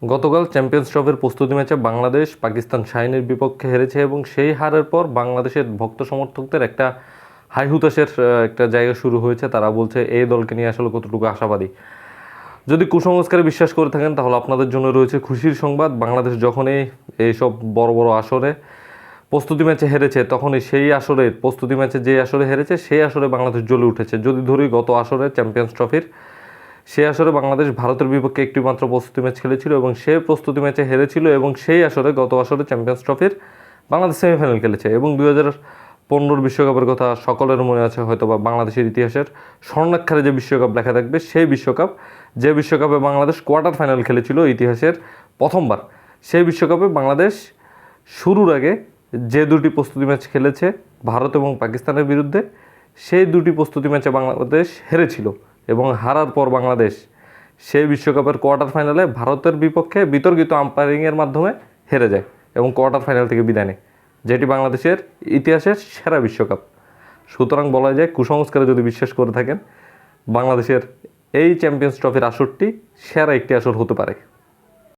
গতকাল চ্যাম্পিয়ন্স ট্রফির প্রস্তুতি ম্যাচে বাংলাদেশ পাকিস্তান শাহিনের বিপক্ষে হেরেছে এবং সেই হারের পর বাংলাদেশের ভক্ত সমর্থকদের একটা হাই হুতাশের একটা জায়গা শুরু হয়েছে। তারা বলছে এই দলকে নিয়ে আসলে কতটুকু আশাবাদী। যদি কুসংস্কারে বিশ্বাস করে থাকেন তাহলে আপনাদের জন্য রয়েছে খুশির সংবাদ। বাংলাদেশ যখনই এইসব বড় বড় আসরে প্রস্তুতি ম্যাচে হেরেছে, তখনই সেই আসরের প্রস্তুতি ম্যাচে যে আসরে হেরেছে সেই আসরে বাংলাদেশ জ্বলে উঠেছে। যদি ধরি গত আসরে চ্যাম্পিয়ন্স ট্রফির, সে আসরে বাংলাদেশ ভারতের বিপক্ষে একটি মাত্র প্রস্তুতি ম্যাচ খেলেছিল এবং সে প্রস্তুতি ম্যাচে হেরেছিল এবং সেই আসরে গত আসরে চ্যাম্পিয়ন্স ট্রফির বাংলাদেশ সেমিফাইনাল খেলেছে। এবং 2015 বিশ্বকাপের কথা সকলের মনে আছে হয়তো, বা বাংলাদেশের ইতিহাসের স্বর্ণাক্ষরে যে বিশ্বকাপ লেখা থাকবে সেই বিশ্বকাপ, যে বিশ্বকাপে বাংলাদেশ কোয়ার্টার ফাইনাল খেলেছিল ইতিহাসের প্রথমবার। সেই বিশ্বকাপে বাংলাদেশ শুরুর আগে যে দুটি প্রস্তুতি ম্যাচ খেলেছে ভারত এবং পাকিস্তানের বিরুদ্ধে, সেই দুটি প্রস্তুতি ম্যাচে বাংলাদেশ হেরেছিল এবং হারার পর বাংলাদেশ সেই বিশ্বকাপের কোয়ার্টার ফাইনালে ভারতের বিপক্ষে বিতর্কিত আম্পায়ারিংয়ের মাধ্যমে হেরে যায় এবং কোয়ার্টার ফাইনাল থেকে বিদায় নেয়, যেটি বাংলাদেশের ইতিহাসের সেরা বিশ্বকাপ। সুতরাং বলা যায় কুসংস্কারে যদি বিশ্বাস করে থাকেন, বাংলাদেশের এই চ্যাম্পিয়ন্স ট্রফির আসরটি সেরা একটি আসর হতে পারে।